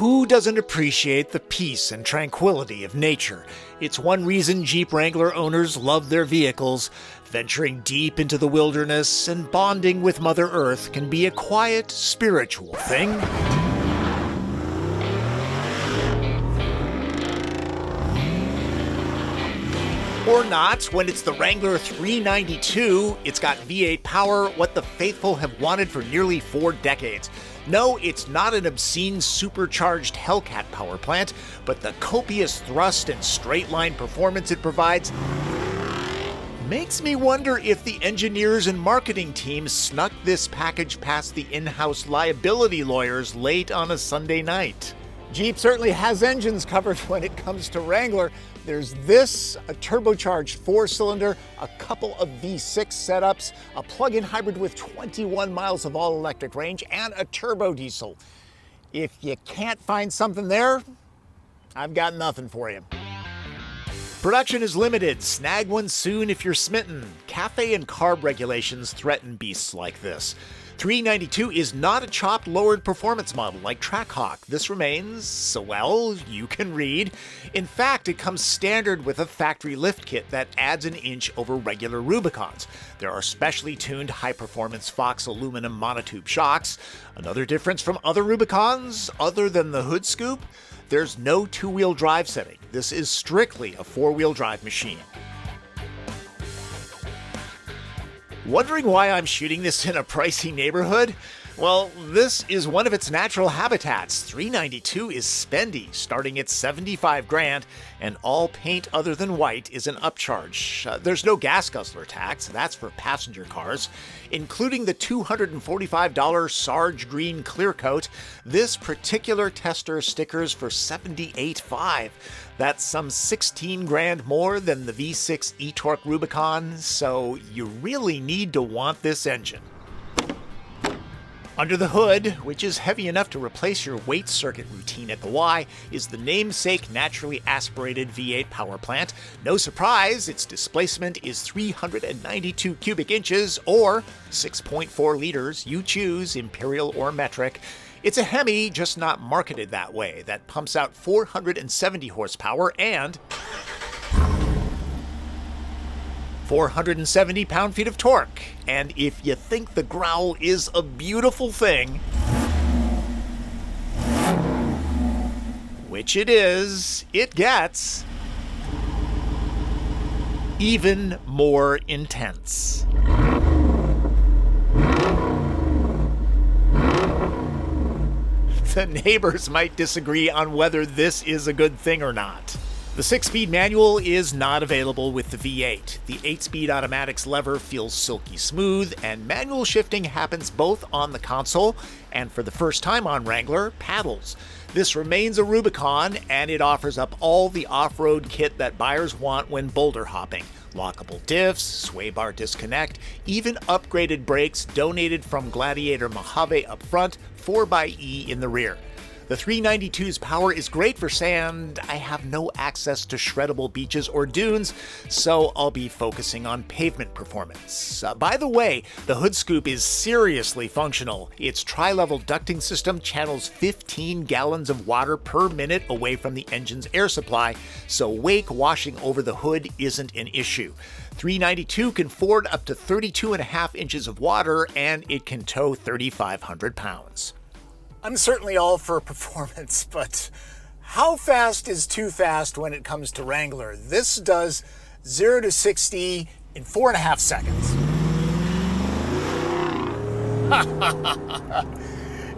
Who doesn't appreciate the peace and tranquility of nature? It's one reason Jeep Wrangler owners love their vehicles. Venturing deep into the wilderness and bonding with Mother Earth can be a quiet, spiritual thing. Or not, when it's the Wrangler 392. It's got V8 power, what the faithful have wanted for nearly 4 decades. No, it's not an obscene supercharged Hellcat power plant, but the copious thrust and straight-line performance it provides makes me wonder if the engineers and marketing team snuck this package past the in-house liability lawyers late on a Sunday night. Jeep certainly has engines covered when it comes to Wrangler. There's this, a turbocharged 4-cylinder, a couple of V6 setups, a plug-in hybrid with 21 miles of all-electric range, and a turbo diesel. If you can't find something there, I've got nothing for you. Production is limited. Snag one soon if you're smitten. Cafe and carb regulations threaten beasts like this. 392 is not a chopped, lowered performance model like Trackhawk. This remains, so well, you can read. In fact, it comes standard with a factory lift kit that adds an inch over regular Rubicons. There are specially tuned high-performance Fox aluminum monotube shocks. Another difference from other Rubicons, other than the hood scoop, there's no 2-wheel drive setting. This is strictly a 4-wheel drive machine. Wondering why I'm shooting this in a pricey neighborhood? Well, this is one of its natural habitats. 392 is spendy, starting at $75,000, and all paint other than white is an upcharge. There's no gas guzzler tax, that's for passenger cars. Including the $245 Sarge Green Clear Coat, this particular tester stickers for $78,500. That's some $16,000 more than the V6 e-torque Rubicon, so you really need to want this engine. Under the hood, which is heavy enough to replace your weight circuit routine at the Y, is the namesake naturally aspirated V8 power plant. No surprise, its displacement is 392 cubic inches, or 6.4 liters, you choose, imperial or metric. It's a Hemi, just not marketed that way, that pumps out 470 horsepower and 470 pound-feet of torque. And if you think the growl is a beautiful thing, which it is, it gets even more intense. The neighbors might disagree on whether this is a good thing or not. The 6-speed manual is not available with the V8. The 8-speed automatic's lever feels silky smooth, and manual shifting happens both on the console and, for the first time on Wrangler, paddles. This remains a Rubicon, and it offers up all the off-road kit that buyers want when boulder hopping. Lockable diffs, sway bar disconnect, even upgraded brakes donated from Gladiator Mojave up front, 4xe in the rear. The 392's power is great for sand. I have no access to shreddable beaches or dunes, so I'll be focusing on pavement performance. By the way, the hood scoop is seriously functional. Its tri-level ducting system channels 15 gallons of water per minute away from the engine's air supply, so wake washing over the hood isn't an issue. 392 can ford up to 32.5 inches of water, and it can tow 3,500 pounds. I'm certainly all for performance, but how fast is too fast when it comes to Wrangler? This does 0 to 60 in 4.5 seconds.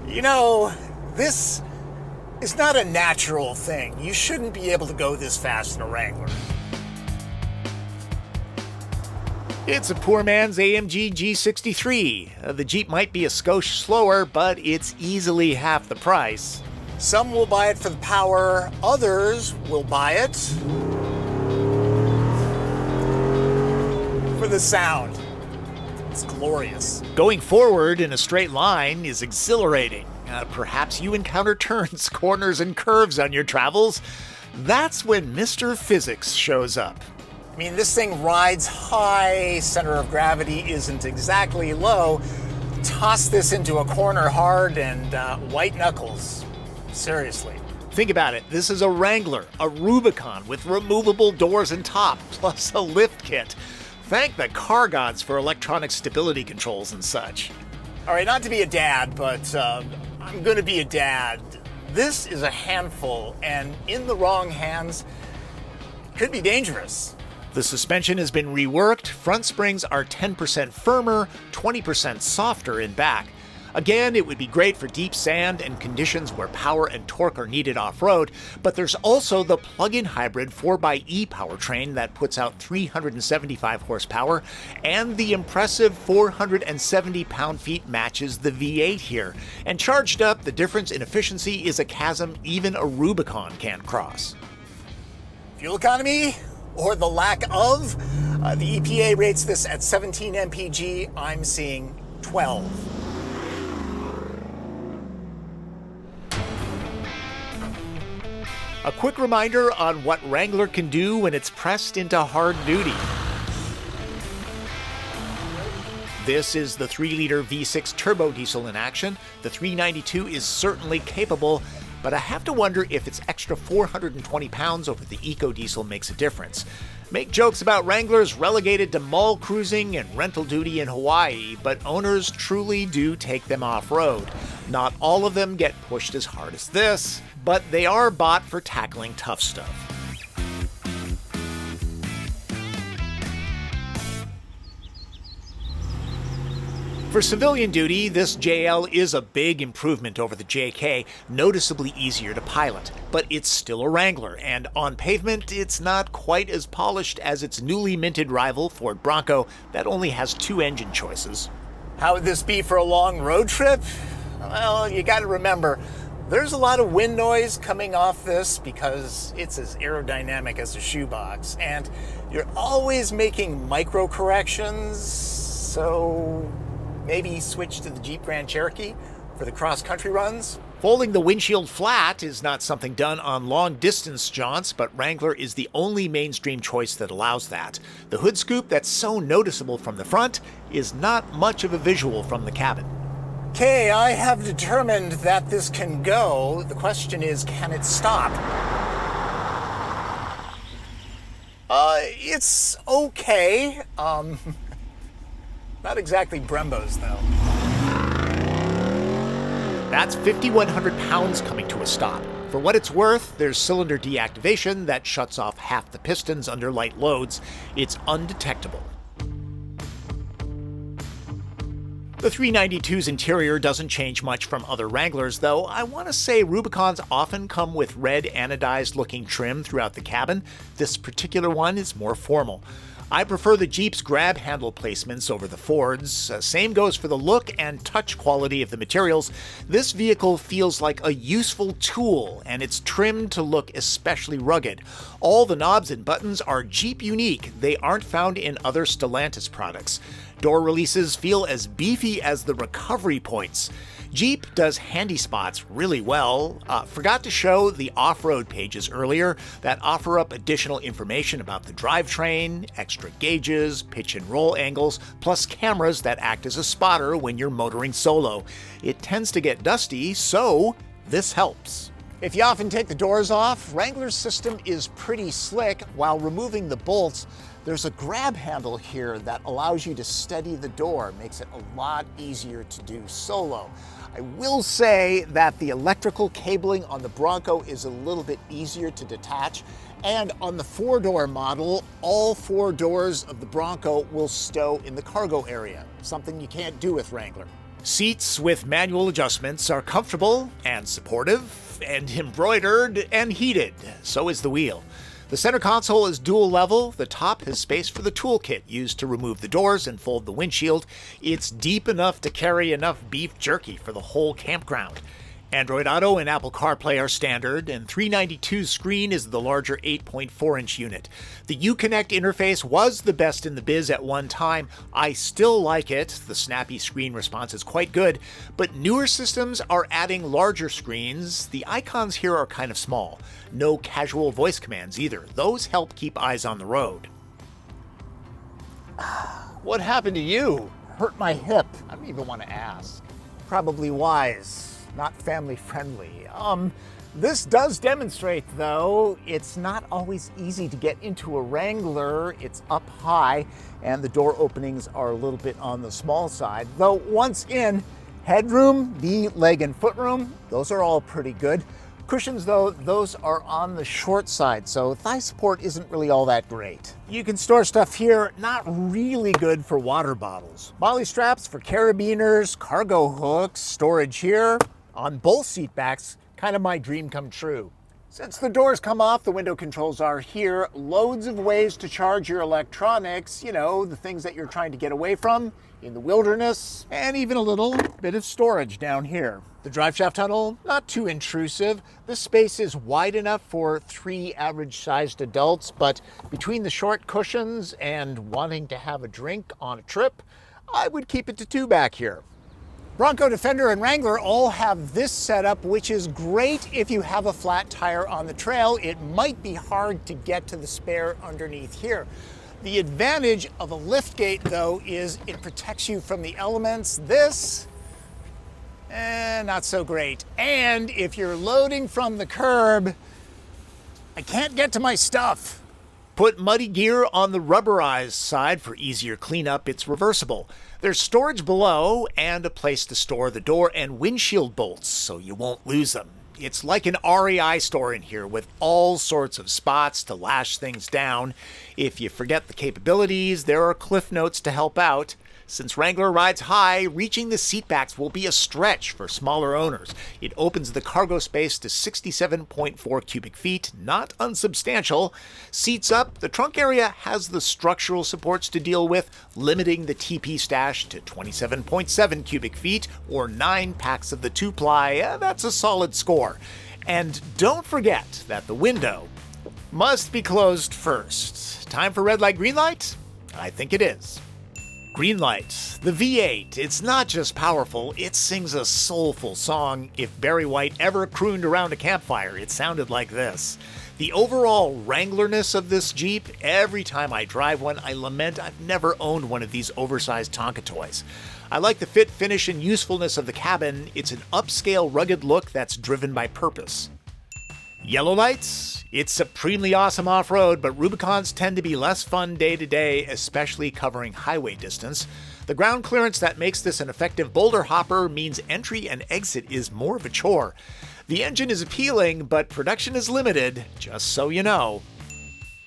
You know, this is not a natural thing. You shouldn't be able to go this fast in a Wrangler. It's a poor man's AMG G63. The Jeep might be a skosh slower, but it's easily half the price. Some will buy it for the power, others will buy it for the sound. It's glorious. Going forward in a straight line is exhilarating. Perhaps you encounter turns, corners, and curves on your travels. That's when Mr. Physics shows up. I mean, this thing rides high, center of gravity isn't exactly low. Toss this into a corner hard and white knuckles. Seriously. Think about it. This is a Wrangler, a Rubicon with removable doors and top, plus a lift kit. Thank the car gods for electronic stability controls and such. All right, not to be a dad, but I'm going to be a dad. This is a handful, and in the wrong hands, could be dangerous. The suspension has been reworked. Front springs are 10% firmer, 20% softer in back. Again, it would be great for deep sand and conditions where power and torque are needed off-road, but there's also the plug-in hybrid 4xe powertrain that puts out 375 horsepower, and the impressive 470 pound-feet matches the V8 here. And charged up, the difference in efficiency is a chasm even a Rubicon can't cross. Fuel economy, or the lack of? The EPA rates this at 17 mpg. I'm seeing 12. A quick reminder on what Wrangler can do when it's pressed into hard duty. This is the 3-liter V6 turbo diesel in action. The 392 is certainly capable, but I have to wonder if its extra 420 pounds over the eco-diesel makes a difference. Make jokes about Wranglers relegated to mall cruising and rental duty in Hawaii, but owners truly do take them off-road. Not all of them get pushed as hard as this, but they are bought for tackling tough stuff. For civilian duty, this JL is a big improvement over the JK, noticeably easier to pilot, but it's still a Wrangler, and on pavement, it's not quite as polished as its newly minted rival, Ford Bronco, that only has 2 engine choices. How would this be for a long road trip? Well, you gotta remember, there's a lot of wind noise coming off this because it's as aerodynamic as a shoebox, and you're always making micro corrections, so maybe switch to the Jeep Grand Cherokee for the cross-country runs. Folding the windshield flat is not something done on long-distance jaunts, but Wrangler is the only mainstream choice that allows that. The hood scoop that's so noticeable from the front is not much of a visual from the cabin. Okay, I have determined that this can go. The question is, can it stop? It's okay. Not exactly Brembo's, though. That's 5,100 pounds coming to a stop. For what it's worth, there's cylinder deactivation that shuts off half the pistons under light loads. It's undetectable. The 392's interior doesn't change much from other Wranglers, though I want to say Rubicons often come with red anodized-looking trim throughout the cabin. This particular one is more formal. I prefer the Jeep's grab handle placements over the Ford's. Same goes for the look and touch quality of the materials. This vehicle feels like a useful tool, and it's trimmed to look especially rugged. All the knobs and buttons are Jeep unique. They aren't found in other Stellantis products. Door releases feel as beefy as the recovery points. Jeep does handy spots really well. Forgot to show the off-road pages earlier that offer up additional information about the drivetrain, extra gauges, pitch and roll angles, plus cameras that act as a spotter when you're motoring solo. It tends to get dusty, so this helps. If you often take the doors off, Wrangler's system is pretty slick. While removing the bolts, there's a grab handle here that allows you to steady the door, makes it a lot easier to do solo. I will say that the electrical cabling on the Bronco is a little bit easier to detach, and on the 4-door model, all 4 doors of the Bronco will stow in the cargo area, something you can't do with Wrangler. Seats with manual adjustments are comfortable and supportive and embroidered and heated. So is the wheel. The center console is dual level. The top has space for the toolkit used to remove the doors and fold the windshield. It's deep enough to carry enough beef jerky for the whole campground. Android Auto and Apple CarPlay are standard, and 392's screen is the larger 8.4-inch unit. The Uconnect interface was the best in the biz at one time. I still like it. The snappy screen response is quite good, but newer systems are adding larger screens. The icons here are kind of small. No casual voice commands either. Those help keep eyes on the road. What happened to you? Hurt my hip. I don't even want to ask. Probably wise. not family friendly. This does demonstrate, though, it's not always easy to get into a Wrangler. It's up high, and the door openings are a little bit on the small side. Though once in, headroom, knee, leg, and foot room, those are all pretty good. Cushions, though, those are on the short side, so thigh support isn't really all that great. You can store stuff here, not really good for water bottles. Molly straps for carabiners, cargo hooks, storage here. On both seat backs, kind of my dream come true. Since the doors come off, the window controls are here. Loads of ways to charge your electronics, you know, the things that you're trying to get away from in the wilderness, and even a little bit of storage down here. The drive shaft tunnel, not too intrusive. This space is wide enough for 3 average-sized adults, but between the short cushions and wanting to have a drink on a trip, I would keep it to 2 back here. Bronco, Defender, and Wrangler all have this setup, which is great if you have a flat tire on the trail. It might be hard to get to the spare underneath here. The advantage of a liftgate, though, is it protects you from the elements. This, not so great. And if you're loading from the curb, I can't get to my stuff. Put muddy gear on the rubberized side for easier cleanup. It's reversible. There's storage below and a place to store the door and windshield bolts so you won't lose them. It's like an REI store in here with all sorts of spots to lash things down. If you forget the capabilities, there are cliff notes to help out. Since Wrangler rides high, reaching the seatbacks will be a stretch for smaller owners. It opens the cargo space to 67.4 cubic feet, not unsubstantial. Seats up, the trunk area has the structural supports to deal with, limiting the TP stash to 27.7 cubic feet, or 9 packs of the 2-ply. That's a solid score. And don't forget that the window must be closed first. Time for red light, green light? I think it is. Green light, the V8, it's not just powerful, it sings a soulful song. If Barry White ever crooned around a campfire, it sounded like this. The overall Wranglerness of this Jeep, every time I drive one, I lament I've never owned one of these oversized Tonka toys. I like the fit, finish, and usefulness of the cabin. It's an upscale, rugged look that's driven by purpose. Yellow lights? It's supremely awesome off-road, but Rubicons tend to be less fun day to day, especially covering highway distance. The ground clearance that makes this an effective boulder hopper means entry and exit is more of a chore. The engine is appealing, but production is limited, just so you know.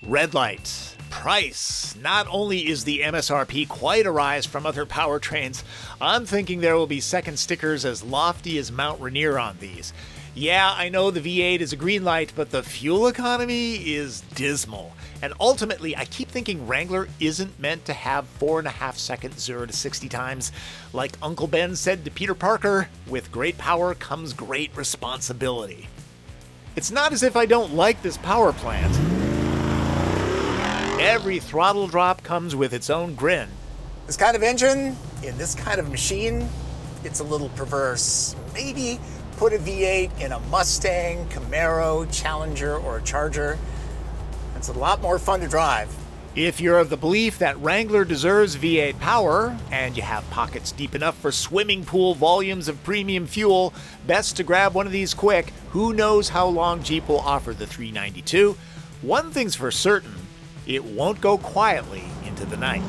Red light. Price. Not only is the MSRP quite a rise from other powertrains, I'm thinking there will be second stickers as lofty as Mount Rainier on these. Yeah, I know the V8 is a green light, but the fuel economy is dismal. And ultimately, I keep thinking Wrangler isn't meant to have 4.5 second 0 to 60 times. Like Uncle Ben said to Peter Parker, with great power comes great responsibility. It's not as if I don't like this power plant. Every throttle drop comes with its own grin. This kind of engine, in this kind of machine, it's a little perverse. Maybe put a V8 in a Mustang, Camaro, Challenger, or a Charger. It's a lot more fun to drive. If you're of the belief that Wrangler deserves V8 power, and you have pockets deep enough for swimming pool volumes of premium fuel, best to grab one of these quick. Who knows how long Jeep will offer the 392? One thing's for certain, it won't go quietly into the night.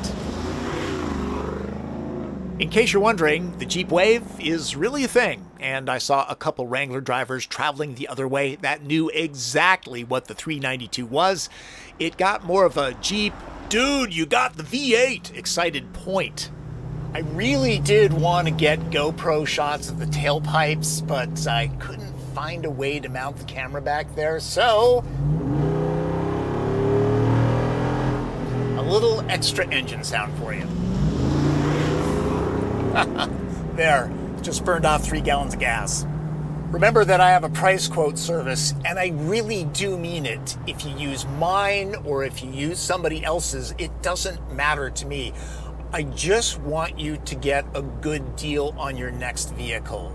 In case you're wondering, the Jeep Wave is really a thing, and I saw a couple Wrangler drivers traveling the other way that knew exactly what the 392 was. It got more of a Jeep, dude, you got the V8 excited point. I really did want to get GoPro shots of the tailpipes, but I couldn't find a way to mount the camera back there, so a little extra engine sound for you. There, just burned off 3 gallons of gas. Remember that I have a price quote service, and I really do mean it. If you use mine or if you use somebody else's, it doesn't matter to me. I just want you to get a good deal on your next vehicle.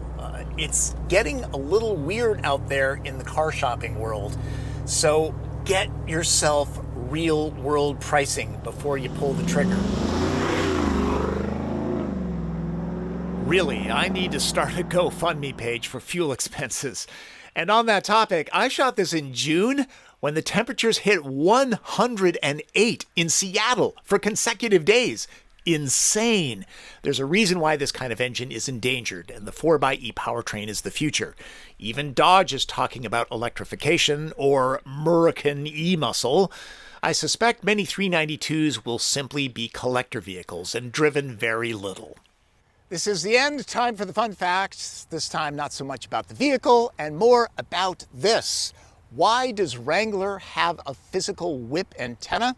It's getting a little weird out there in the car shopping world, so get yourself real world pricing before you pull the trigger. Really, I need to start a GoFundMe page for fuel expenses. And on that topic, I shot this in June when the temperatures hit 108 in Seattle for consecutive days. Insane. There's a reason why this kind of engine is endangered, and the 4xe powertrain is the future. Even Dodge is talking about electrification, or American e-muscle. I suspect many 392s will simply be collector vehicles and driven very little. This is the end. Time for the fun facts. This time not so much about the vehicle and more about this. Why does Wrangler have a physical whip antenna?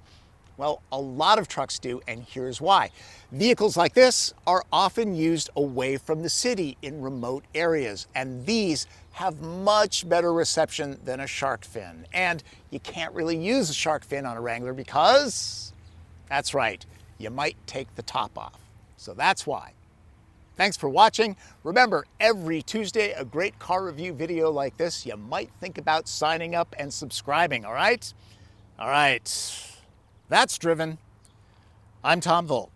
Well, a lot of trucks do, and here's why. Vehicles like this are often used away from the city in remote areas, and these have much better reception than a shark fin. And you can't really use a shark fin on a Wrangler because, that's right, you might take the top off. So that's why. Thanks for watching. Remember, every Tuesday, a great car review video like this, you might think about signing up and subscribing, all right? All right. That's Driven. I'm Tom Voelk.